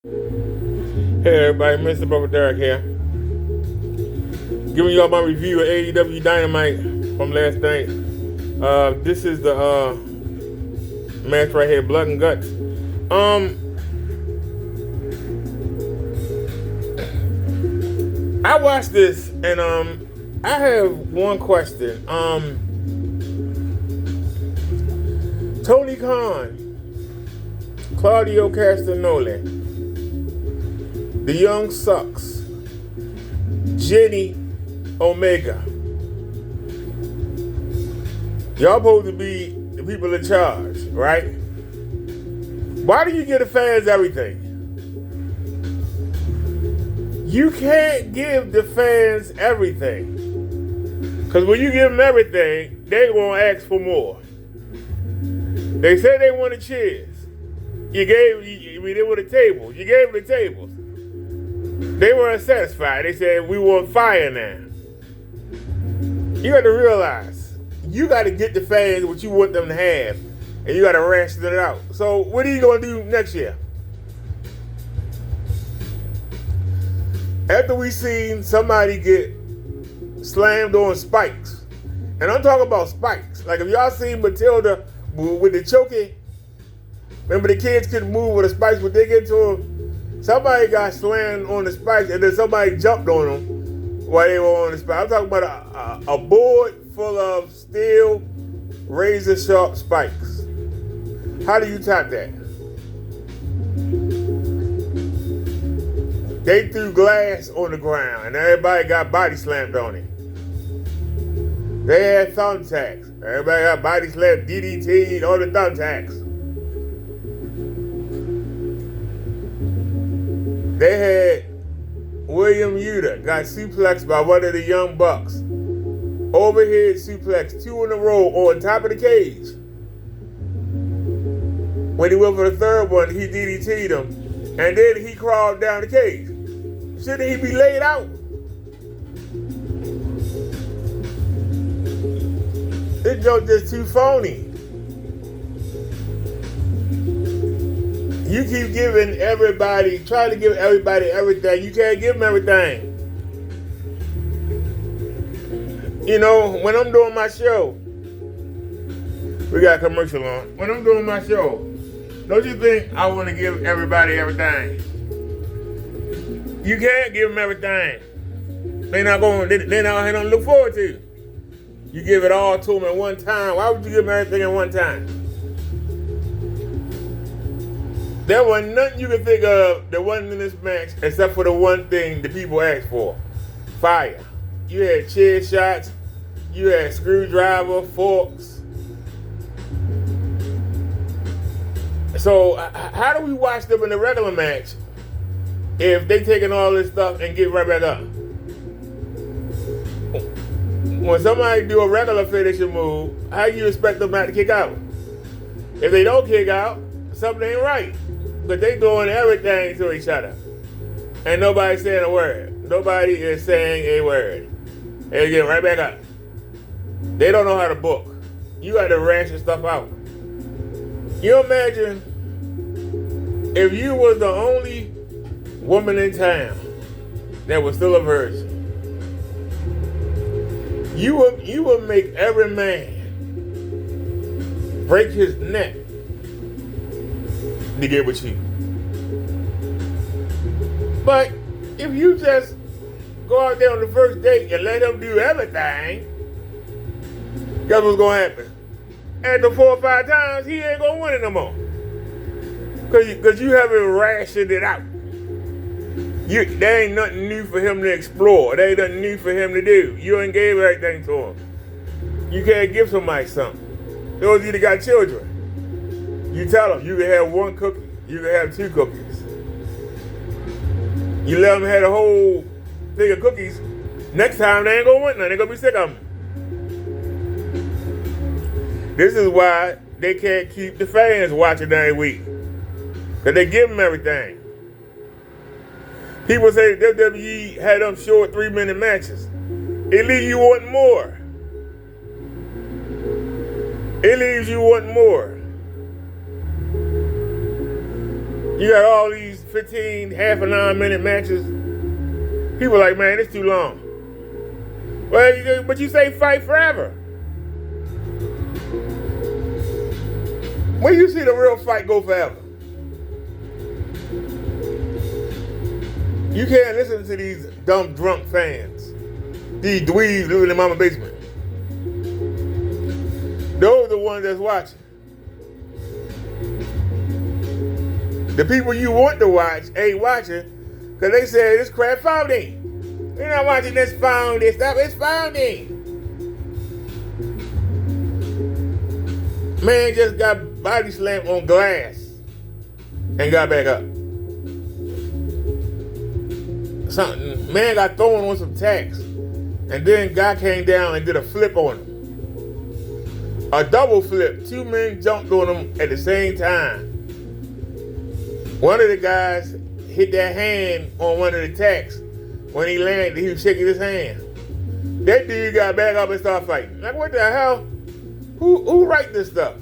Hey everybody, Mr. Brother Derek here. Giving y'all my review of AEW Dynamite from last night. This is the match right here, Blood and Guts. I watched this and I have one question. Tony Khan, Claudio Castagnoli, the Young Sucks, Jenny Omega. Y'all supposed to be the people in charge, right? Why do you give the fans everything? You can't give the fans everything. Because when you give them everything, they're going to ask for more. They said they wanted chairs. They were the tables. You gave them the tables. They weren't satisfied. They said, we want fire now. You got to realize, you got to get the fans what you want them to have, and you got to ration it out. So what are you going to do next year? After we seen somebody get slammed on spikes, and I'm talking about spikes. Like if y'all seen Matilda with the choking, remember the kids couldn't move with the spikes, but they get to them. Somebody got slammed on the spikes, and then somebody jumped on them while they were on the spikes. I'm talking about a board full of steel, razor-sharp spikes. How do you top that? They threw glass on the ground, and everybody got body slammed on it. They had thumbtacks. Everybody got body slammed, DDT'd, all the thumbtacks. They had William Yuta got suplexed by one of the Young Bucks. Overhead suplex, 2 in a row on top of the cage. When he went for the third one, he DDT'd him, and then he crawled down the cage. Shouldn't he be laid out? This joke just too phony. You keep giving everybody, trying to give everybody everything. You can't give them everything. You know, when I'm doing my show, we got a commercial on. When I'm doing my show, don't you think I want to give everybody everything? You can't give them everything. They're not going to look forward to. You give it all to them at one time. Why would you give them everything at one time? There wasn't nothing you could think of that wasn't in this match except for the one thing the people asked for. Fire. You had chair shots. You had screwdriver, forks. So how do we watch them in the regular match if they taking all this stuff and get right back up? When somebody do a regular finishing move, how you expect them not to kick out? If they don't kick out, something ain't right. But they doing everything to each other. And nobody's saying a word. Nobody is saying a word. They get right back up. They don't know how to book. You got to ration stuff out. You imagine if you was the only woman in town that was still a virgin. You would make every man break his neck to get with you. But if you just go out there on the first date and let him do everything, guess what's gonna happen? After 4 or 5 times, he ain't gonna win it no more. Cause you haven't rationed it out. There ain't nothing new for him to explore. There ain't nothing new for him to do. You ain't gave everything to him. You can't give somebody something. Those of you that got children, you tell them you can have 1 cookie, you can have 2 cookies. You let them have a whole thing of cookies. Next time they ain't gonna want none. They're gonna be sick of them. This is why they can't keep the fans watching every week. Because they give them everything. People say WWE had them short 3-minute matches. It leaves you wanting more. It leaves you wanting more. You got all these 15, half an hour, minute matches. People like, man, it's too long. Well, but you say fight forever. When you see the real fight go forever? You can't listen to these dumb drunk fans. These dweebs living in the mama basement. Those are the ones that's watching. The people you want to watch ain't watching because they say this crap phony. They're not watching this phony stuff. It's phony. Man just got body slammed on glass and got back up. Man got thrown on some tacks, and then guy came down and did a flip on him. A double flip. Two men jumped on him at the same time. One of the guys hit that hand on one of the tacks. When he landed, he was shaking his hand. That dude got back up and started fighting. Like, what the hell? Who write this stuff?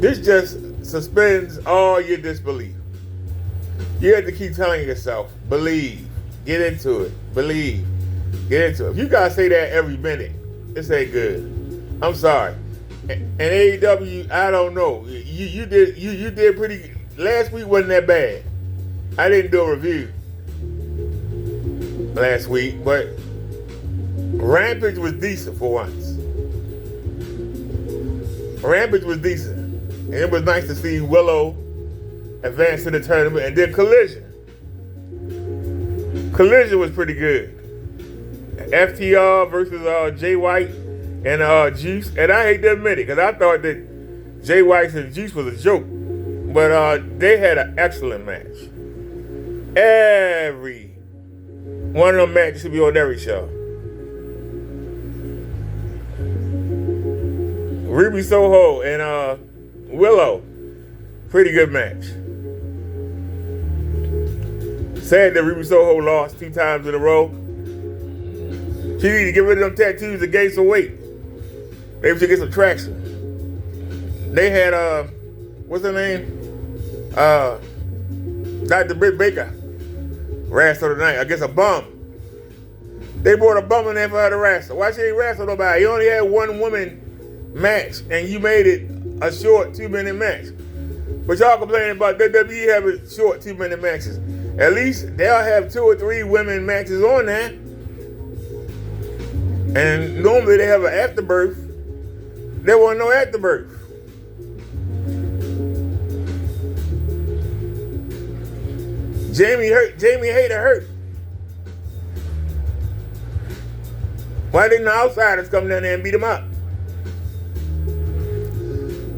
This just suspends all your disbelief. You have to keep telling yourself, believe, get into it, believe, get into it. If you gotta say that every minute, this ain't good. I'm sorry. And AEW, I don't know. You did pretty. Last week wasn't that bad. I didn't do a review last week, but Rampage was decent for once. Rampage was decent. And it was nice to see Willow advance to the tournament. And then Collision. Collision was pretty good. FTR versus Jay White and Juice. And I hate to admit it, because I thought that Jay White and Juice was a joke. But they had an excellent match. Every one of them matches should be on every show. Ruby Soho and Willow, pretty good match. Sad that Ruby Soho lost 2 times in a row. She need to get rid of them tattoos and gain some weight. Maybe she'll get some traction. They had what's her name? Dr. Britt Baker. Wrestle tonight. I guess a bum. They brought a bum in there for her to wrestle. Why she ain't wrestle nobody? You only had one woman match and you made it a short 2-minute match. But y'all complaining about WWE having short 2-minute matches. At least they'll have 2 or 3 women matches on there. And normally they have an afterbirth. There wasn't no afterbirth. Jamie Hayter hurt. Why didn't the outsiders come down there and beat him up?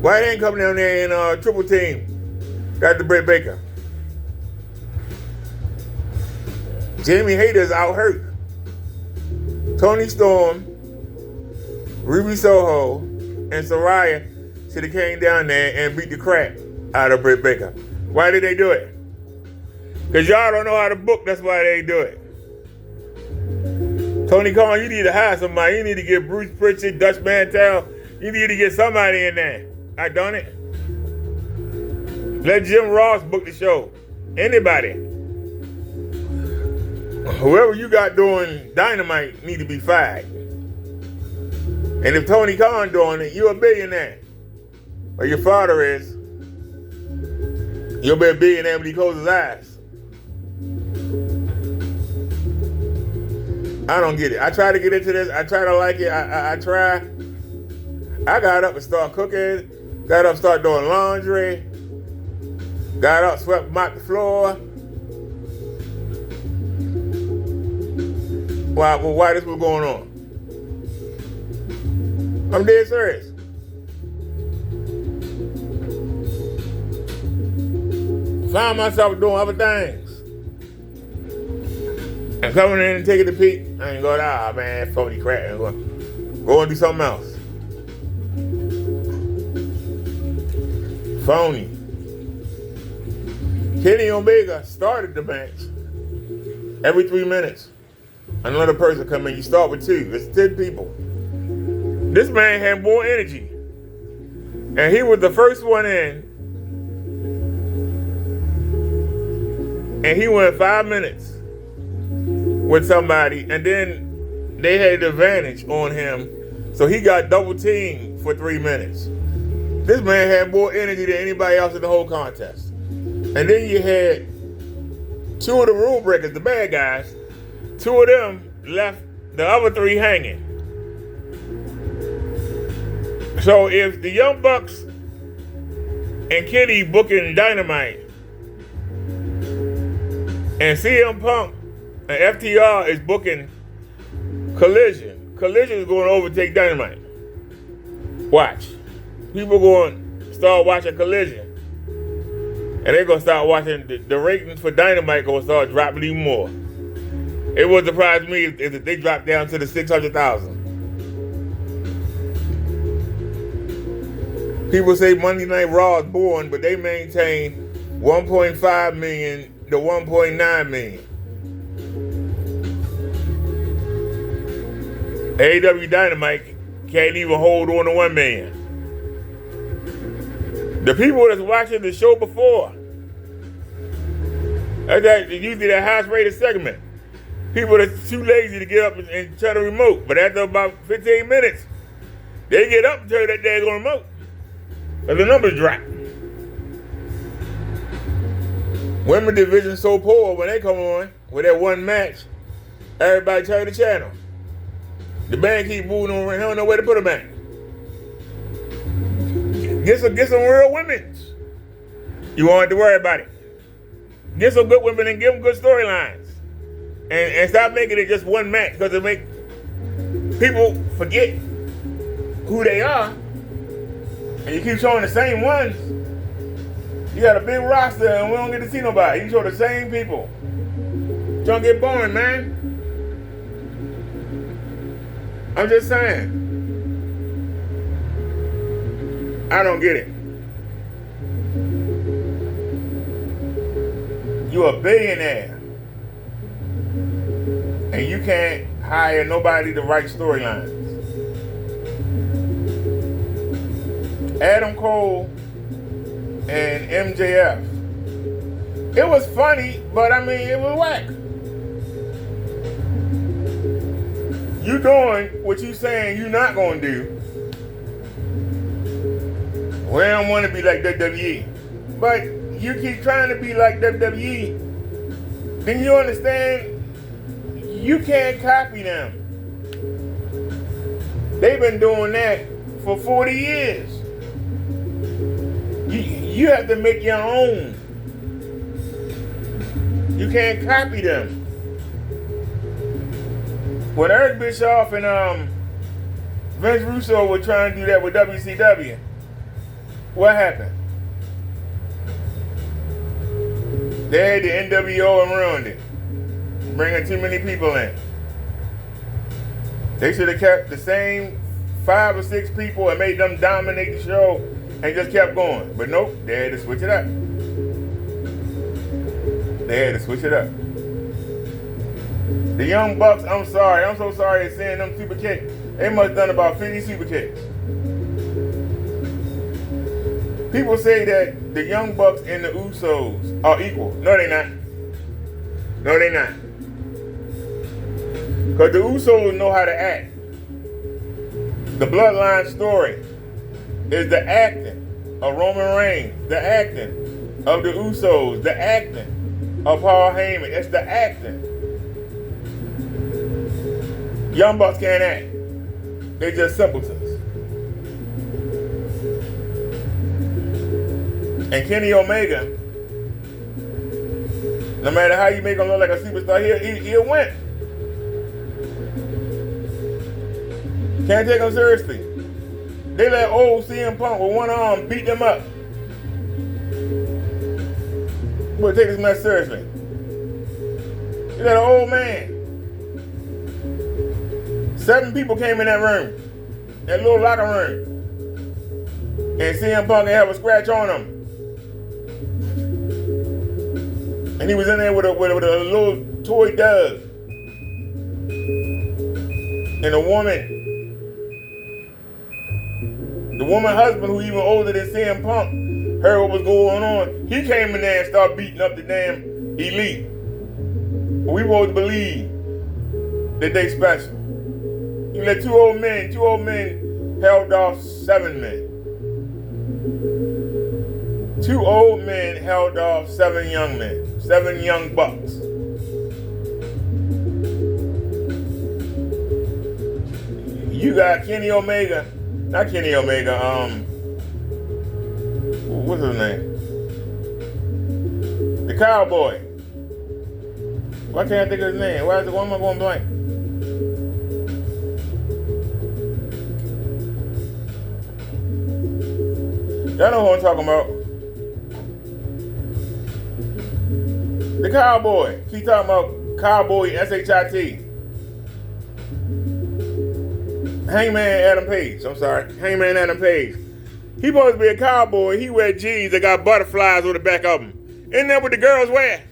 Why they ain't come down there and triple team Dr. Britt Baker? Jamie Hayter's out hurt. Toni Storm, Ruby Soho, and Saraya should have came down there and beat the crap out of Britt Baker. Why did they do it? Because y'all don't know how to book, that's why they do it. Tony Khan, you need to hire somebody. You need to get Bruce Pritchard, Dutch Mantel. You need to get somebody in there. I done it. Let Jim Ross book the show. Anybody. Whoever you got doing Dynamite need to be fired. And if Tony Khan doing it, you're a billionaire. Or your father is. You'll be a billionaire when he closes his eyes. I don't get it. I try to get into this. I try to like it. I try. I got up and started cooking. Got up and started doing laundry. Got up, swept, mopped the floor. Why this was going on? I'm dead serious. Found myself doing other things. And coming in and taking a peek, I ain't going, man, phony crap. I'm going go and do something else. Phony. Kenny Omega started the match. Every 3 minutes, another person come in. You start with 2. It's 10 people. This man had more energy. And he was the first one in. and he went 5 minutes with somebody, and then they had the advantage on him, so he got double teamed for 3 minutes. This man had more energy than anybody else in the whole contest. And then you had 2 of the rule breakers, the bad guys. 2 of them left the other 3 hanging. So if the Young Bucks and Kenny booking Dynamite, and CM Punk and FTR is booking Collision is going to overtake Dynamite. Watch. People going to start watching Collision. And they're going to start watching, the ratings for Dynamite going to start dropping even more. It wouldn't surprise me if they dropped down to the 600,000. People say Monday Night Raw is boring, but they maintain 1.5 million to 1.9 million. AEW Dynamite can't even hold on to 1 million. The people that's watching the show before, that's usually the highest rated segment. People that's too lazy to get up and turn the remote. But after about 15 minutes, they get up and turn that daggone remote. And the numbers drop. Women division so poor when they come on with that one match, everybody turn the channel. The band keep moving on, they don't know where to put them at. Get some real women. You won't have to worry about it. Get some good women and give them good storylines. And stop making it just one match, because it make people forget who they are. And you keep showing the same ones. You got a big roster and we don't get to see nobody. You show the same people. Don't get boring, man. I'm just saying. I don't get it. You're a billionaire. And you can't hire nobody to write storylines. Adam Cole and MJF. It was funny, but I mean, it was whack. You doing what you saying you not gonna do. We don't want to be like WWE. But you keep trying to be like WWE, then you understand you can't copy them. They've been doing that for 40 years. You have to make your own. You can't copy them. When Eric Bischoff and Vince Russo were trying to do that with WCW, what happened? They had the NWO and ruined it, bringing too many people in. They should have kept the same 5 or 6 people and made them dominate the show and just kept going. But nope, they had to switch it up. The Young Bucks, I'm sorry. I'm so sorry at seeing them super kicks. They must have done about 50 super kicks. People say that the Young Bucks and the Usos are equal. No, they're not. Because the Usos know how to act. The Bloodline story is the acting of Roman Reigns, the acting of the Usos, the acting of Paul Heyman. It's the acting. Young Bucks can't act. They're just simpletons. And Kenny Omega, no matter how you make him look like a superstar, he'll win. Can't take him seriously. They let old CM Punk with one arm beat them up. We'll take this mess seriously. You got an old man. 7 people came in that room, that little locker room, and CM Punk didn't have a scratch on him. And he was in there with a little toy dove. And the woman husband, who even older than CM Punk, heard what was going on. He came in there and started beating up the damn elite. We supposed to believe that they special. You let two old men held off 7 men. 2 old men held off 7 young men, 7 young bucks. You got Kenny Omega, not Kenny Omega, what's his name? The Cowboy. Why can't I think of his name? Why am I going blank? Y'all know who I'm talking about. The Cowboy. Keep talking about Cowboy, S-H-I-T. Hangman Adam Page. I'm sorry. Hangman Adam Page. He supposed to be a cowboy. He wear jeans that got butterflies on the back of them. Isn't that what the girls wear?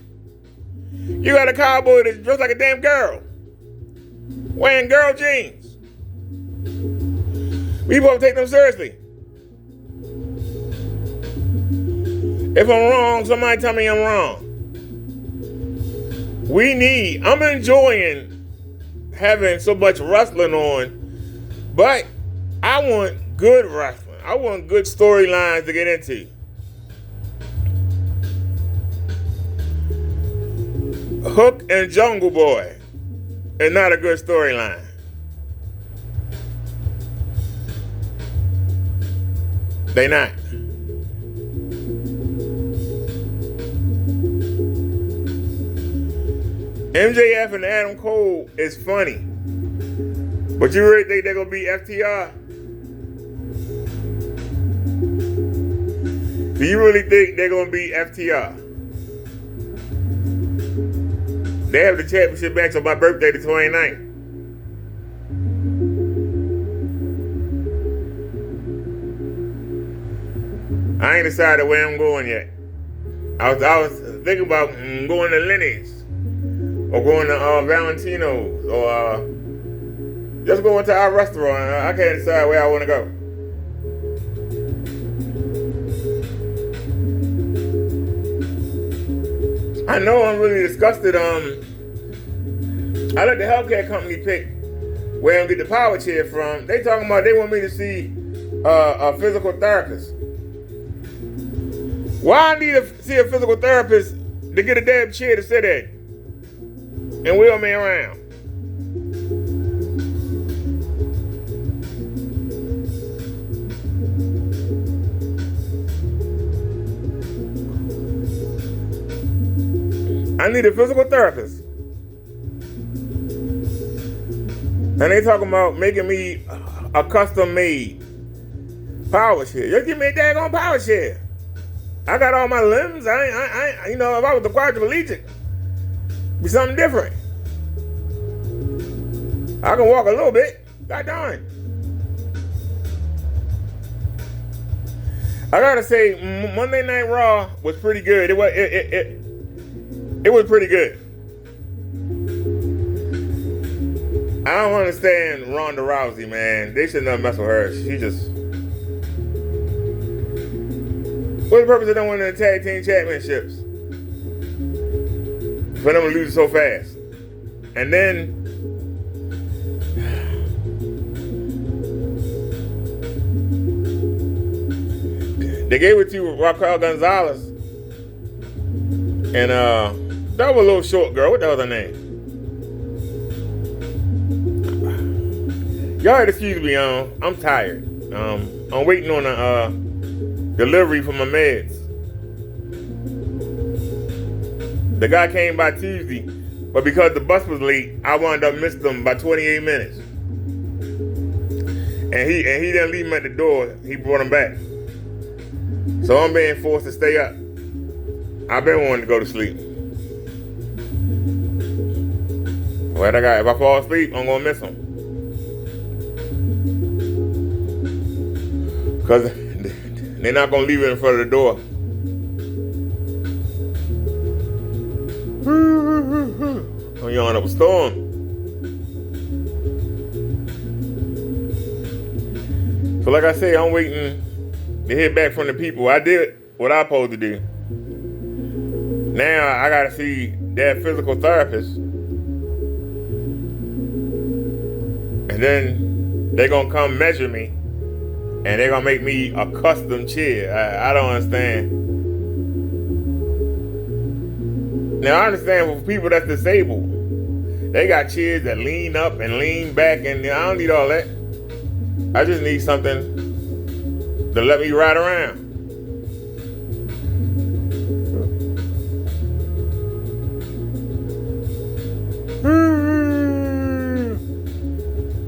You got a cowboy that's dressed like a damn girl. Wearing girl jeans. We supposed to take them seriously. If I'm wrong, somebody tell me I'm wrong. I'm enjoying having so much wrestling on, but I want good wrestling. I want good storylines to get into. Hook and Jungle Boy is not a good storyline. They not. MJF and Adam Cole is funny. But you really think they're going to be FTR? Do you really think they're going to be FTR? They have the championship match on my birthday, the 29th. I ain't decided where I'm going yet. I was thinking about going to Lenny's. Or going to Valentino's, or just going to our restaurant. I can't decide where I want to go. I know I'm really disgusted. I let the healthcare company pick where I'm get the power chair from. They talking about they want me to see a physical therapist. Why I need to see a physical therapist to get a damn chair to sit in and wheel me around? I need a physical therapist. And they talking about making me a custom-made power chair. Just give me a daggone power chair. I got all my limbs. You know, if I was the quadriplegic, it'd be something different. I can walk a little bit. God darn. I gotta say, Monday Night Raw was pretty good. It was pretty good. I don't understand Ronda Rousey, man. They should not mess with her. She just... What's the purpose of them winning the tag team championships? For them to lose so fast. And then they gave it to Raquel Gonzalez. And that was a little short girl. What the hell was her name? Y'all excuse me, I'm tired. I'm waiting on a delivery for my meds. The guy came by Tuesday, but because the bus was late, I wound up missing them by 28 minutes. And he didn't leave him at the door. He brought him back. So I'm being forced to stay up. I've been wanting to go to sleep. What I got? If I fall asleep, I'm gonna miss him. Because they're not gonna leave it in front of the door. I'm yawning up a storm. So like I say, I'm waiting to hear back from the people. I did what I supposed to do. Now I gotta see that physical therapist, and then they're gonna come measure me, and they're gonna make me a custom chair. I don't understand. Now I understand for people that's disabled, they got chairs that lean up and lean back, and I don't need all that. I just need something to let me ride around.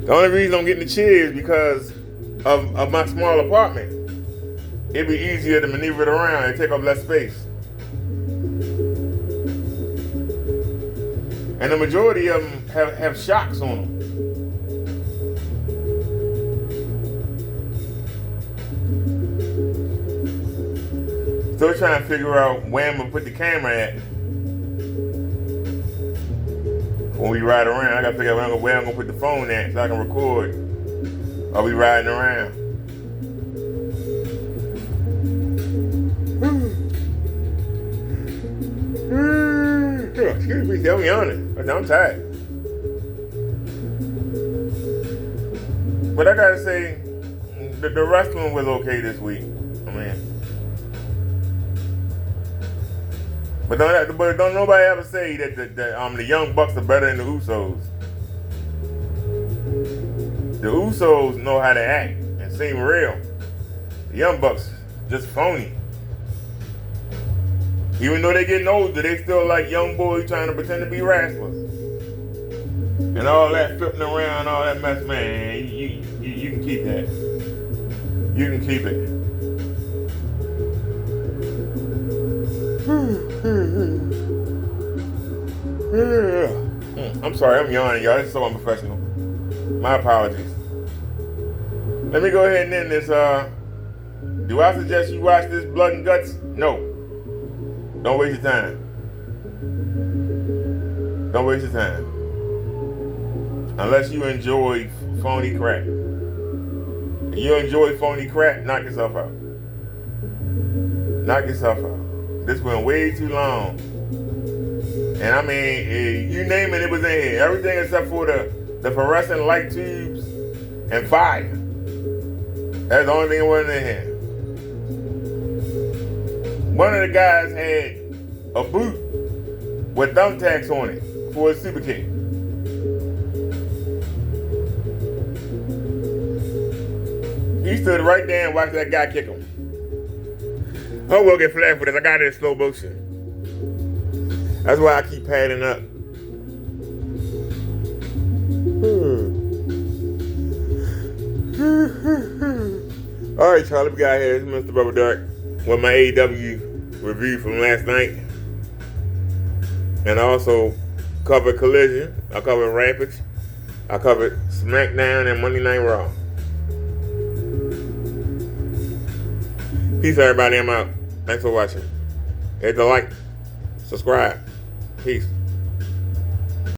The only reason I'm getting the chair is because of my small apartment. It'd be easier to maneuver it around and take up less space. And the majority of them have shocks on them. Still trying to figure out where I'm gonna put the camera at when we ride around. I gotta figure out where I'm gonna put the phone at so I can record while we riding around. Excuse me, I'm yawning. I'm tired. But I gotta say, the wrestling was okay this week. I mean, but don't nobody ever say that the Young Bucks are better than the Usos. The Usos know how to act and seem real. The Young Bucks just phony. Even though they getting older, they still like young boys trying to pretend to be wrestlers. And all that flipping around, all that mess, man, you can keep that. You can keep it. I'm sorry, I'm yawning, y'all. This is so unprofessional. My apologies. Let me go ahead and end this. Do I suggest you watch this Blood and Guts? No. Don't waste your time. Don't waste your time. Unless you enjoy phony crap. If you enjoy phony crap, knock yourself out. Knock yourself out. This went way too long. And I mean, you name it, it was in here. Everything except for the fluorescent light tubes and fire. That's the only thing that wasn't in here. One of the guys had a boot with thumbtacks on it for his super kick. He stood right there and watched that guy kick him. I will get flagged for this. I got it in slow motion. That's why I keep padding up. All right, Charlie, we got here. It's Mr. Bubba Dark with my AEW review from last night. And I also covered Collision. I covered Rampage. I covered SmackDown and Monday Night Raw. Peace, everybody. I'm out. Thanks for watching. Hit the like. Subscribe. Peace.